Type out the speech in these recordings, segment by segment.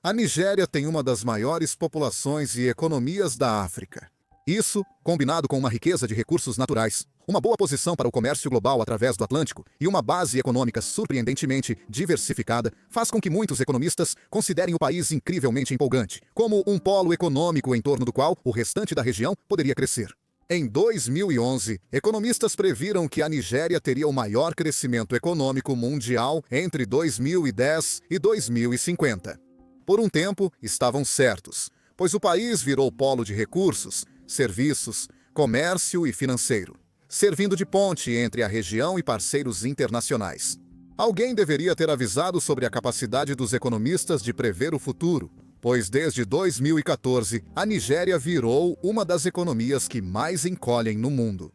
A Nigéria tem uma das maiores populações e economias da África. Isso, combinado com uma riqueza de recursos naturais, uma boa posição para o comércio global através do Atlântico e uma base econômica surpreendentemente diversificada, faz com que muitos economistas considerem o país incrivelmente empolgante, como um polo econômico em torno do qual o restante da região poderia crescer. Em 2011, economistas previram que a Nigéria teria o maior crescimento econômico mundial entre 2010 e 2050. Por um tempo, estavam certos, pois o país virou polo de recursos, serviços, comércio e financeiro, servindo de ponte entre a região e parceiros internacionais. Alguém deveria ter avisado sobre a capacidade dos economistas de prever o futuro, pois desde 2014, a Nigéria virou uma das economias que mais encolhem no mundo.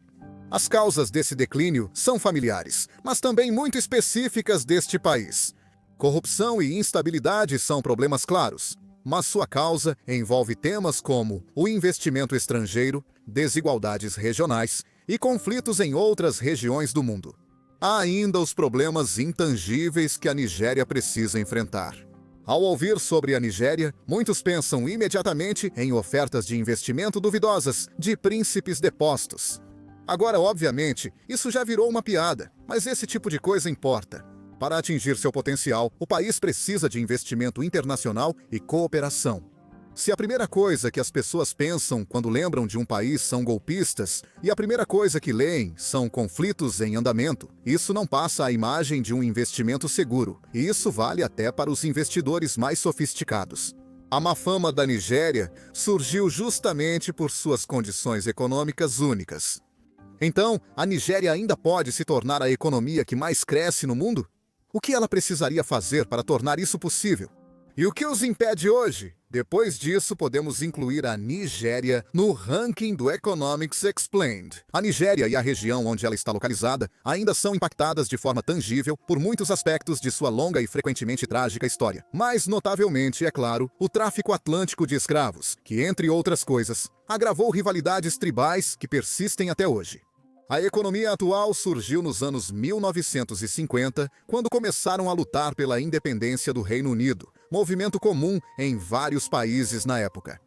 As causas desse declínio são familiares, mas também muito específicas deste país. Corrupção e instabilidade são problemas claros, mas sua causa envolve temas como o investimento estrangeiro, desigualdades regionais e conflitos em outras regiões do mundo. Há ainda os problemas intangíveis que a Nigéria precisa enfrentar. Ao ouvir sobre a Nigéria, muitos pensam imediatamente em ofertas de investimento duvidosas de príncipes depostos. Agora, obviamente, isso já virou uma piada, mas esse tipo de coisa importa. Para atingir seu potencial, o país precisa de investimento internacional e cooperação. Se a primeira coisa que as pessoas pensam quando lembram de um país são golpistas, e a primeira coisa que leem são conflitos em andamento, isso não passa a imagem de um investimento seguro, e isso vale até para os investidores mais sofisticados. A má fama da Nigéria surgiu justamente por suas condições econômicas únicas. Então, a Nigéria ainda pode se tornar a economia que mais cresce no mundo? O que ela precisaria fazer para tornar isso possível? E o que os impede hoje? Depois disso, podemos incluir a Nigéria no ranking do Economics Explained. A Nigéria e a região onde ela está localizada ainda são impactadas de forma tangível por muitos aspectos de sua longa e frequentemente trágica história. Mais notavelmente, é claro, o tráfico atlântico de escravos, que, entre outras coisas, agravou rivalidades tribais que persistem até hoje. A economia atual surgiu nos anos 1950, quando começaram a lutar pela independência do Reino Unido, movimento comum em vários países na época.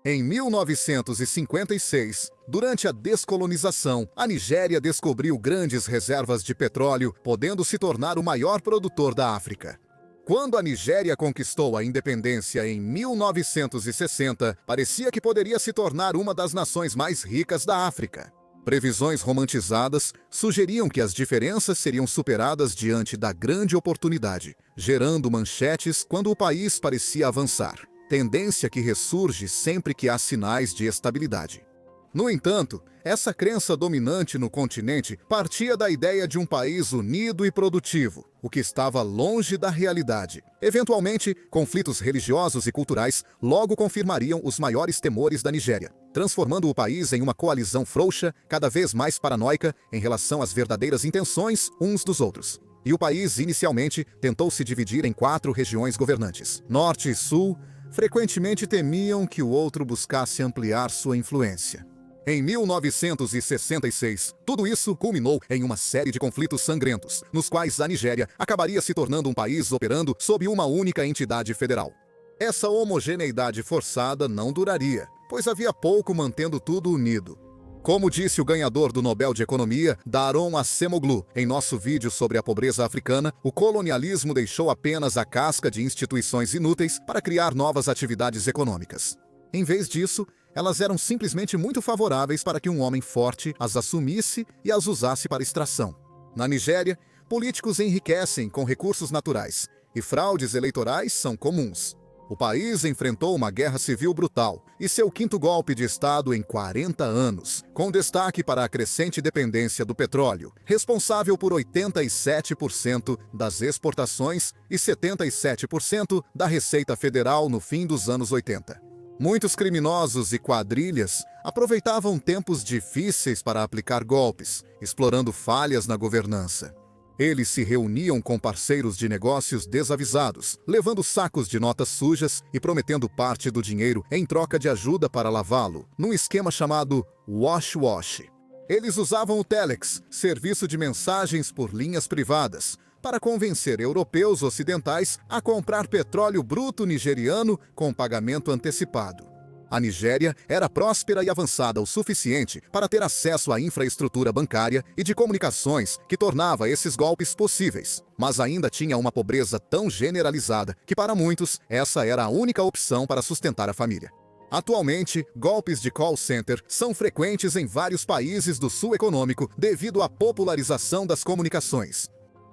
Em 1956, durante a descolonização, a Nigéria descobriu grandes reservas de petróleo, podendo se tornar o maior produtor da África. Quando a Nigéria conquistou a independência em 1960, parecia que poderia se tornar uma das nações mais ricas da África. Previsões romantizadas sugeriam que as diferenças seriam superadas diante da grande oportunidade, gerando manchetes quando o país parecia avançar, tendência que ressurge sempre que há sinais de estabilidade. No entanto, essa crença dominante no continente partia da ideia de um país unido e produtivo, o que estava longe da realidade. Eventualmente, conflitos religiosos e culturais logo confirmariam os maiores temores da Nigéria, transformando o país em uma coalizão frouxa, cada vez mais paranoica em relação às verdadeiras intenções uns dos outros. E o país, inicialmente, tentou se dividir em 4 regiões governantes. Norte e Sul frequentemente temiam que o outro buscasse ampliar sua influência. Em 1966, tudo isso culminou em uma série de conflitos sangrentos, nos quais a Nigéria acabaria se tornando um país operando sob uma única entidade federal. Essa homogeneidade forçada não duraria, pois havia pouco mantendo tudo unido. Como disse o ganhador do Nobel de Economia, Daron Acemoglu, em nosso vídeo sobre a pobreza africana, o colonialismo deixou apenas a casca de instituições inúteis para criar novas atividades econômicas. Em vez disso, elas eram simplesmente muito favoráveis para que um homem forte as assumisse e as usasse para extração. Na Nigéria, políticos enriquecem com recursos naturais, e fraudes eleitorais são comuns. O país enfrentou uma guerra civil brutal e seu 5º golpe de Estado em 40 anos, com destaque para a crescente dependência do petróleo, responsável por 87% das exportações e 77% da Receita Federal no fim dos anos 80. Muitos criminosos e quadrilhas aproveitavam tempos difíceis para aplicar golpes, explorando falhas na governança. Eles se reuniam com parceiros de negócios desavisados, levando sacos de notas sujas e prometendo parte do dinheiro em troca de ajuda para lavá-lo, num esquema chamado wash-wash. Eles usavam o Telex, serviço de mensagens por linhas privadas, para convencer europeus ocidentais a comprar petróleo bruto nigeriano com pagamento antecipado. A Nigéria era próspera e avançada o suficiente para ter acesso à infraestrutura bancária e de comunicações que tornava esses golpes possíveis, mas ainda tinha uma pobreza tão generalizada que para muitos essa era a única opção para sustentar a família. Atualmente, golpes de call center são frequentes em vários países do sul econômico devido à popularização das comunicações.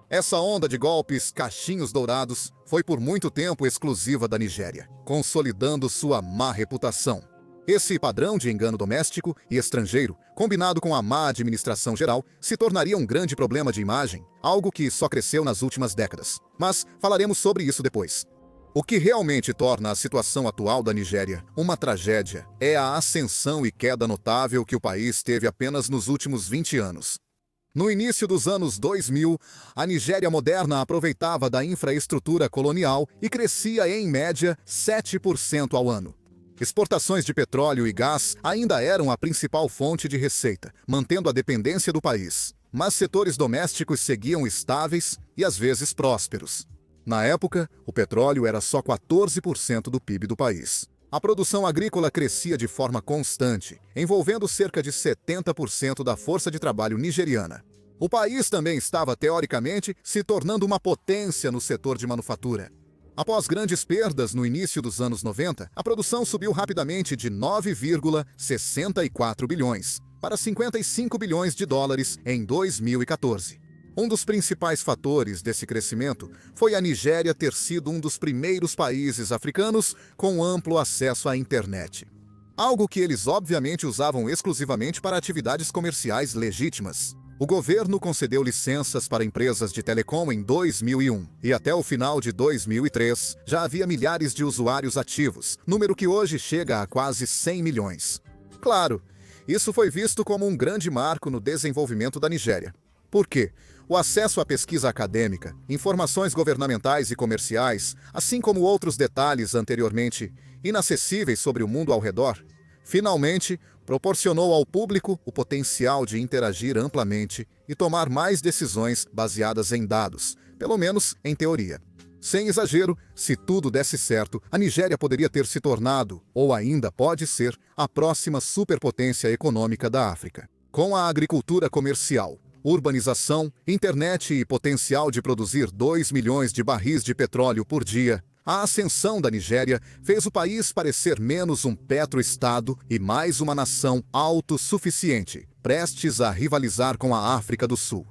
Essa onda de golpes caixinhos dourados foi por muito tempo exclusiva da Nigéria, consolidando sua má reputação. Esse padrão de engano doméstico e estrangeiro, combinado com a má administração geral, se tornaria um grande problema de imagem, algo que só cresceu nas últimas décadas. Mas falaremos sobre isso depois. O que realmente torna a situação atual da Nigéria uma tragédia é a ascensão e queda notável que o país teve apenas nos últimos 20 anos. No início dos anos 2000, a Nigéria moderna aproveitava da infraestrutura colonial e crescia em média 7% ao ano. Exportações de petróleo e gás ainda eram a principal fonte de receita, mantendo a dependência do país. Mas setores domésticos seguiam estáveis e às vezes prósperos. Na época, o petróleo era só 14% do PIB do país. A produção agrícola crescia de forma constante, envolvendo cerca de 70% da força de trabalho nigeriana. O país também estava, teoricamente, se tornando uma potência no setor de manufatura. Após grandes perdas no início dos anos 90, a produção subiu rapidamente de 9,64 bilhões para 55 bilhões de dólares em 2014. Um dos principais fatores desse crescimento foi a Nigéria ter sido um dos primeiros países africanos com amplo acesso à internet. Algo que eles obviamente usavam exclusivamente para atividades comerciais legítimas. O governo concedeu licenças para empresas de telecom em 2001 e até o final de 2003 já havia milhares de usuários ativos, número que hoje chega a quase 100 milhões. Claro, isso foi visto como um grande marco no desenvolvimento da Nigéria. Por quê? O acesso à pesquisa acadêmica, informações governamentais e comerciais, assim como outros detalhes anteriormente inacessíveis sobre o mundo ao redor, finalmente proporcionou ao público o potencial de interagir amplamente e tomar mais decisões baseadas em dados, pelo menos em teoria. Sem exagero, se tudo desse certo, a Nigéria poderia ter se tornado, ou ainda pode ser, a próxima superpotência econômica da África. Com a agricultura comercial, urbanização, internet e potencial de produzir 2 milhões de barris de petróleo por dia, a ascensão da Nigéria fez o país parecer menos um petroestado e mais uma nação autossuficiente, prestes a rivalizar com a África do Sul.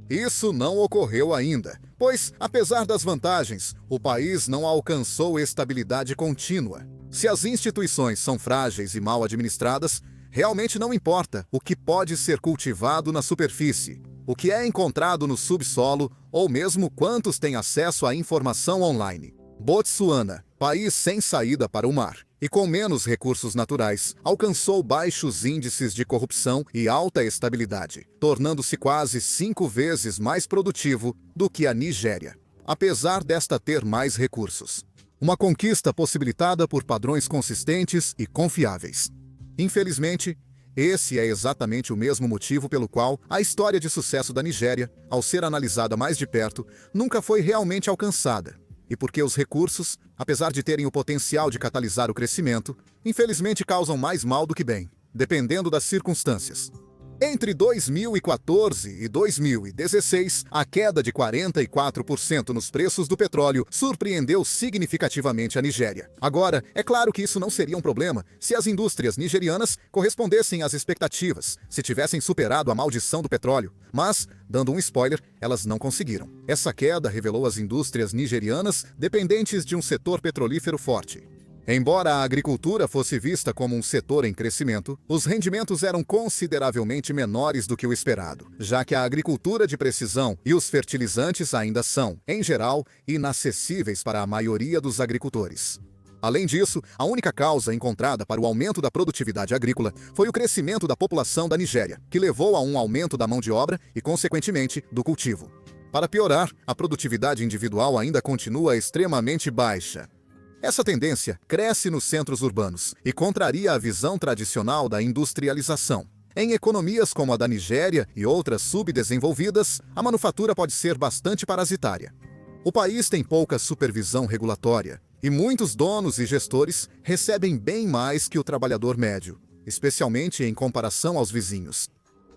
Isso não ocorreu ainda, pois, apesar das vantagens, o país não alcançou estabilidade contínua. Se as instituições são frágeis e mal administradas, realmente não importa o que pode ser cultivado na superfície, o que é encontrado no subsolo ou mesmo quantos têm acesso à informação online. Botsuana, país sem saída para o mar e com menos recursos naturais, alcançou baixos índices de corrupção e alta estabilidade, tornando-se quase 5 vezes mais produtivo do que a Nigéria, apesar desta ter mais recursos. Uma conquista possibilitada por padrões consistentes e confiáveis. Infelizmente, esse é exatamente o mesmo motivo pelo qual a história de sucesso da Nigéria, ao ser analisada mais de perto, nunca foi realmente alcançada. E porque os recursos, apesar de terem o potencial de catalisar o crescimento, infelizmente causam mais mal do que bem, dependendo das circunstâncias. Entre 2014 e 2016, a queda de 44% nos preços do petróleo surpreendeu significativamente a Nigéria. Agora, é claro que isso não seria um problema se as indústrias nigerianas correspondessem às expectativas, se tivessem superado a maldição do petróleo. Mas, dando um spoiler, elas não conseguiram. Essa queda revelou as indústrias nigerianas dependentes de um setor petrolífero forte. Embora a agricultura fosse vista como um setor em crescimento, os rendimentos eram consideravelmente menores do que o esperado, já que a agricultura de precisão e os fertilizantes ainda são, em geral, inacessíveis para a maioria dos agricultores. Além disso, a única causa encontrada para o aumento da produtividade agrícola foi o crescimento da população da Nigéria, que levou a um aumento da mão de obra e, consequentemente, do cultivo. Para piorar, a produtividade individual ainda continua extremamente baixa. Essa tendência cresce nos centros urbanos e contraria a visão tradicional da industrialização. Em economias como a da Nigéria e outras subdesenvolvidas, a manufatura pode ser bastante parasitária. O país tem pouca supervisão regulatória e muitos donos e gestores recebem bem mais que o trabalhador médio, especialmente em comparação aos vizinhos.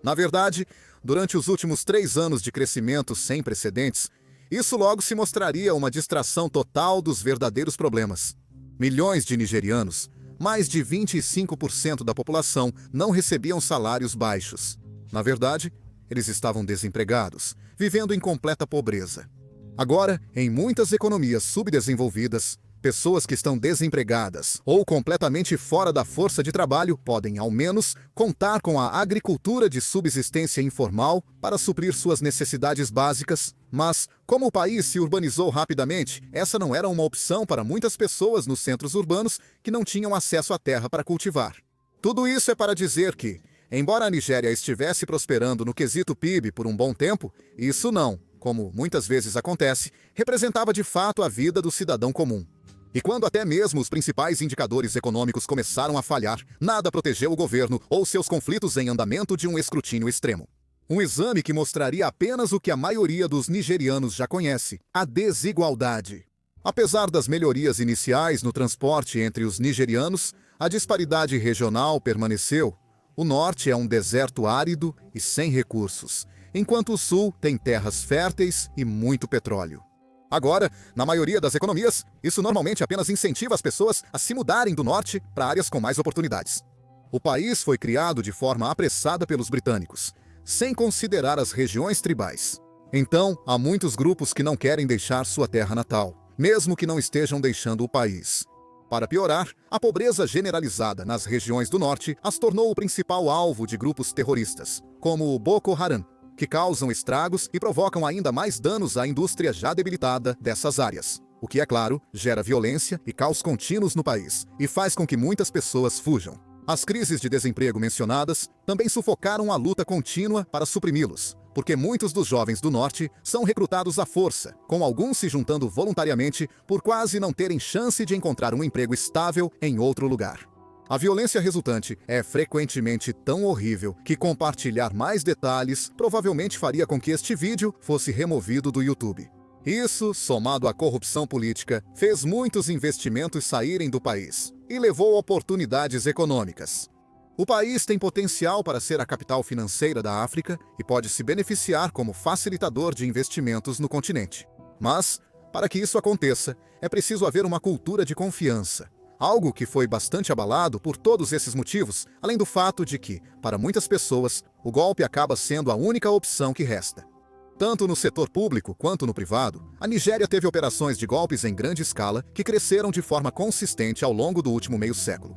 Na verdade, durante os últimos 3 anos de crescimento sem precedentes, isso logo se mostraria uma distração total dos verdadeiros problemas. Milhões de nigerianos, mais de 25% da população, não recebiam salários baixos. Na verdade, eles estavam desempregados, vivendo em completa pobreza. Agora, em muitas economias subdesenvolvidas, pessoas que estão desempregadas ou completamente fora da força de trabalho podem, ao menos, contar com a agricultura de subsistência informal para suprir suas necessidades básicas. Mas, como o país se urbanizou rapidamente, essa não era uma opção para muitas pessoas nos centros urbanos que não tinham acesso à terra para cultivar. Tudo isso é para dizer que, embora a Nigéria estivesse prosperando no quesito PIB por um bom tempo, isso não, como muitas vezes acontece, representava de fato a vida do cidadão comum. E quando até mesmo os principais indicadores econômicos começaram a falhar, nada protegeu o governo ou seus conflitos em andamento de um escrutínio extremo. Um exame que mostraria apenas o que a maioria dos nigerianos já conhece: a desigualdade. Apesar das melhorias iniciais no transporte entre os nigerianos, a disparidade regional permaneceu. O norte é um deserto árido e sem recursos, enquanto o sul tem terras férteis e muito petróleo. Agora, na maioria das economias, isso normalmente apenas incentiva as pessoas a se mudarem do norte para áreas com mais oportunidades. O país foi criado de forma apressada pelos britânicos, sem considerar as regiões tribais. Então, há muitos grupos que não querem deixar sua terra natal, mesmo que não estejam deixando o país. Para piorar, a pobreza generalizada nas regiões do norte as tornou o principal alvo de grupos terroristas, como o Boko Haram, que causam estragos e provocam ainda mais danos à indústria já debilitada dessas áreas. O que, é claro, gera violência e caos contínuos no país e faz com que muitas pessoas fujam. As crises de desemprego mencionadas também sufocaram a luta contínua para suprimi-los, porque muitos dos jovens do norte são recrutados à força, com alguns se juntando voluntariamente por quase não terem chance de encontrar um emprego estável em outro lugar. A violência resultante é frequentemente tão horrível que compartilhar mais detalhes provavelmente faria com que este vídeo fosse removido do YouTube. Isso, somado à corrupção política, fez muitos investimentos saírem do país e levou oportunidades econômicas. O país tem potencial para ser a capital financeira da África e pode se beneficiar como facilitador de investimentos no continente. Mas, para que isso aconteça, é preciso haver uma cultura de confiança. Algo que foi bastante abalado por todos esses motivos, além do fato de que, para muitas pessoas, o golpe acaba sendo a única opção que resta. Tanto no setor público quanto no privado, a Nigéria teve operações de golpes em grande escala que cresceram de forma consistente ao longo do último meio século.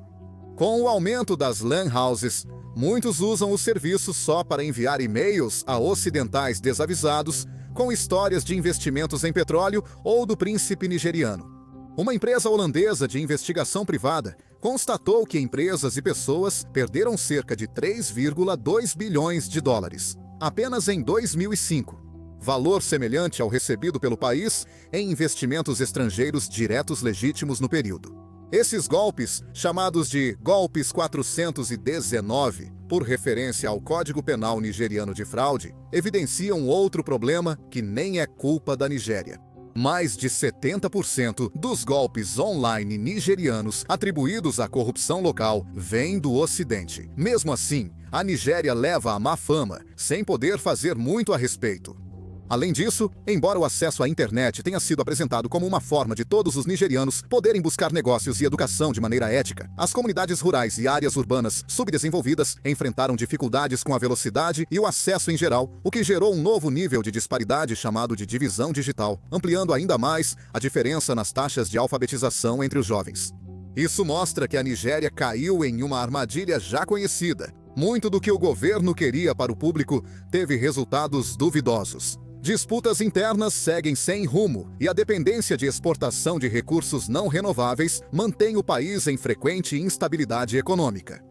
Com o aumento das LAN houses, muitos usam os serviços só para enviar e-mails a ocidentais desavisados com histórias de investimentos em petróleo ou do príncipe nigeriano. Uma empresa holandesa de investigação privada constatou que empresas e pessoas perderam cerca de 3,2 bilhões de dólares, apenas em 2005, valor semelhante ao recebido pelo país em investimentos estrangeiros diretos legítimos no período. Esses golpes, chamados de Golpes 419, por referência ao Código Penal nigeriano de fraude, evidenciam outro problema que nem é culpa da Nigéria. Mais de 70% dos golpes online nigerianos atribuídos à corrupção local vêm do Ocidente. Mesmo assim, a Nigéria leva a má fama, sem poder fazer muito a respeito. Além disso, embora o acesso à internet tenha sido apresentado como uma forma de todos os nigerianos poderem buscar negócios e educação de maneira ética, as comunidades rurais e áreas urbanas subdesenvolvidas enfrentaram dificuldades com a velocidade e o acesso em geral, o que gerou um novo nível de disparidade chamado de divisão digital, ampliando ainda mais a diferença nas taxas de alfabetização entre os jovens. Isso mostra que a Nigéria caiu em uma armadilha já conhecida. Muito do que o governo queria para o público teve resultados duvidosos. Disputas internas seguem sem rumo e a dependência de exportação de recursos não renováveis mantém o país em frequente instabilidade econômica.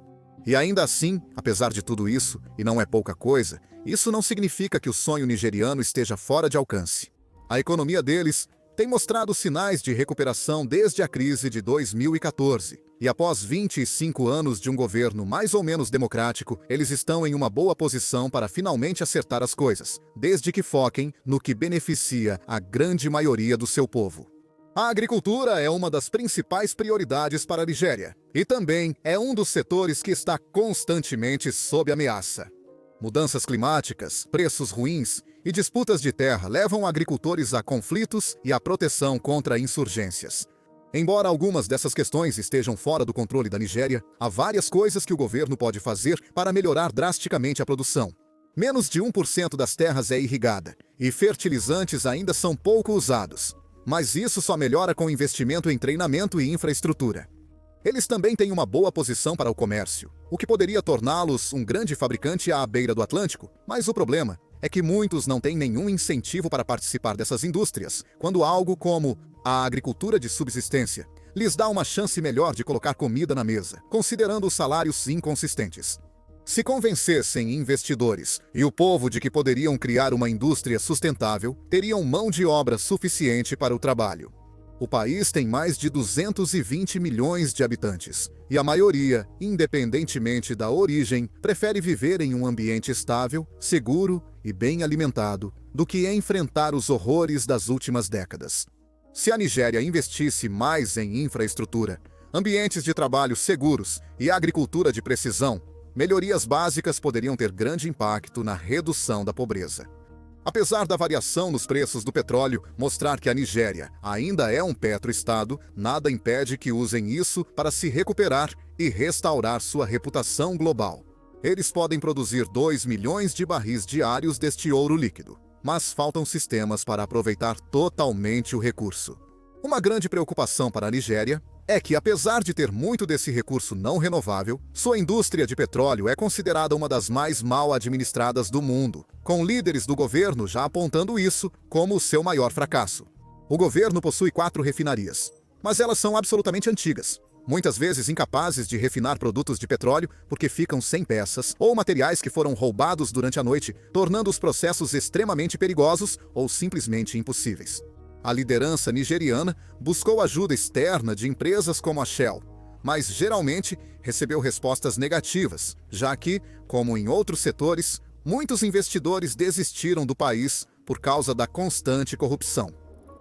E ainda assim, apesar de tudo isso, e não é pouca coisa, isso não significa que o sonho nigeriano esteja fora de alcance. A economia deles, tem mostrado sinais de recuperação desde a crise de 2014. E após 25 anos de um governo mais ou menos democrático, eles estão em uma boa posição para finalmente acertar as coisas, desde que foquem no que beneficia a grande maioria do seu povo. A agricultura é uma das principais prioridades para a Nigéria, e também é um dos setores que está constantemente sob ameaça. Mudanças climáticas, preços ruins e disputas de terra levam agricultores a conflitos e à proteção contra insurgências. Embora algumas dessas questões estejam fora do controle da Nigéria, há várias coisas que o governo pode fazer para melhorar drasticamente a produção. Menos de 1% das terras é irrigada, e fertilizantes ainda são pouco usados. Mas isso só melhora com investimento em treinamento e infraestrutura. Eles também têm uma boa posição para o comércio, o que poderia torná-los um grande fabricante à beira do Atlântico, mas o problema é que muitos não têm nenhum incentivo para participar dessas indústrias, quando algo como a agricultura de subsistência lhes dá uma chance melhor de colocar comida na mesa, considerando os salários inconsistentes. Se convencessem investidores e o povo de que poderiam criar uma indústria sustentável, teriam mão de obra suficiente para o trabalho. O país tem mais de 220 milhões de habitantes, e a maioria, independentemente da origem, prefere viver em um ambiente estável, seguro e bem alimentado, do que enfrentar os horrores das últimas décadas. Se a Nigéria investisse mais em infraestrutura, ambientes de trabalho seguros e agricultura de precisão, melhorias básicas poderiam ter grande impacto na redução da pobreza. Apesar da variação nos preços do petróleo mostrar que a Nigéria ainda é um petroestado, nada impede que usem isso para se recuperar e restaurar sua reputação global. Eles podem produzir 2 milhões de barris diários deste ouro líquido, mas faltam sistemas para aproveitar totalmente o recurso. Uma grande preocupação para a Nigéria é que, apesar de ter muito desse recurso não renovável, sua indústria de petróleo é considerada uma das mais mal administradas do mundo, com líderes do governo já apontando isso como o seu maior fracasso. O governo possui 4 refinarias, mas elas são absolutamente antigas, muitas vezes incapazes de refinar produtos de petróleo porque ficam sem peças ou materiais que foram roubados durante a noite, tornando os processos extremamente perigosos ou simplesmente impossíveis. A liderança nigeriana buscou ajuda externa de empresas como a Shell, mas geralmente recebeu respostas negativas, já que, como em outros setores, muitos investidores desistiram do país por causa da constante corrupção.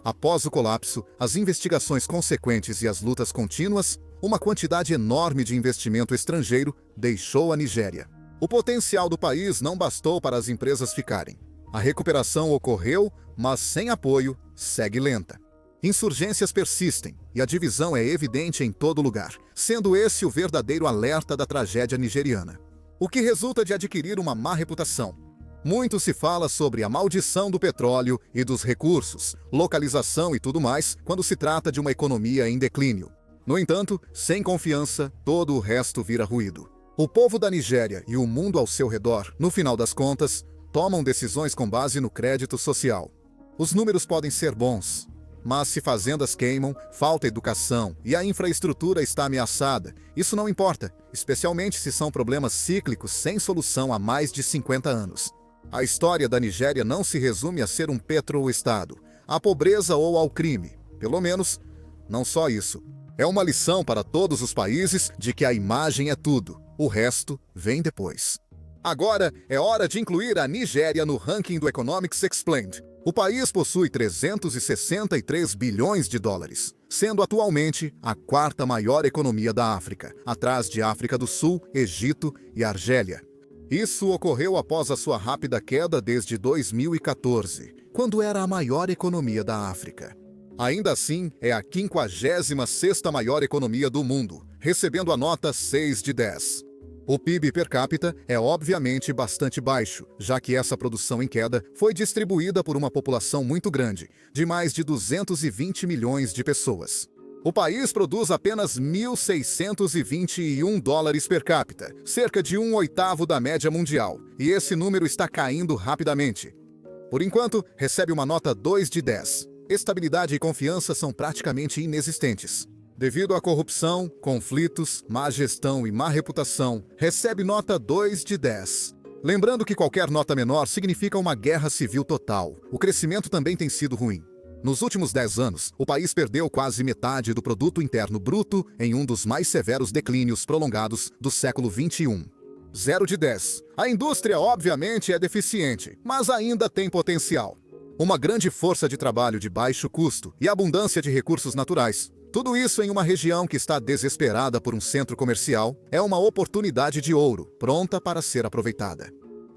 Após o colapso, as investigações consequentes e as lutas contínuas, uma quantidade enorme de investimento estrangeiro deixou a Nigéria. O potencial do país não bastou para as empresas ficarem. A recuperação ocorreu, mas sem apoio, segue lenta. Insurgências persistem e a divisão é evidente em todo lugar, sendo esse o verdadeiro alerta da tragédia nigeriana. O que resulta de adquirir uma má reputação. Muito se fala sobre a maldição do petróleo e dos recursos, localização e tudo mais, quando se trata de uma economia em declínio. No entanto, sem confiança, todo o resto vira ruído. O povo da Nigéria e o mundo ao seu redor, no final das contas, tomam decisões com base no crédito social. Os números podem ser bons, mas se fazendas queimam, falta educação e a infraestrutura está ameaçada, isso não importa, especialmente se são problemas cíclicos sem solução há mais de 50 anos. A história da Nigéria não se resume a ser um petroestado, à pobreza ou ao crime. Pelo menos, não só isso. É uma lição para todos os países de que a imagem é tudo, o resto vem depois. Agora é hora de incluir a Nigéria no ranking do Economics Explained. O país possui 363 bilhões de dólares, sendo atualmente a 4ª maior economia da África, atrás de África do Sul, Egito e Argélia. Isso ocorreu após a sua rápida queda desde 2014, quando era a maior economia da África. Ainda assim, é a 56ª maior economia do mundo, recebendo a nota 6 de 10. O PIB per capita é obviamente bastante baixo, já que essa produção em queda foi distribuída por uma população muito grande, de mais de 220 milhões de pessoas. O país produz apenas 1.621 dólares per capita, cerca de 1/8 da média mundial, e esse número está caindo rapidamente. Por enquanto, recebe uma nota 2 de 10. Estabilidade e confiança são praticamente inexistentes. Devido à corrupção, conflitos, má gestão e má reputação, recebe nota 2 de 10. Lembrando que qualquer nota menor significa uma guerra civil total. O crescimento também tem sido ruim. Nos últimos 10 anos, o país perdeu quase metade do produto interno bruto em um dos mais severos declínios prolongados do século XXI. 0 de 10. A indústria, obviamente, é deficiente, mas ainda tem potencial. Uma grande força de trabalho de baixo custo e abundância de recursos naturais. Tudo isso em uma região que está desesperada por um centro comercial é uma oportunidade de ouro, pronta para ser aproveitada.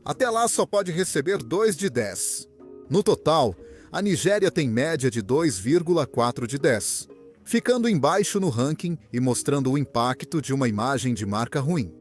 Até lá só pode receber 2 de 10. No total, a Nigéria tem média de 2,4 de 10, ficando embaixo no ranking e mostrando o impacto de uma imagem de marca ruim.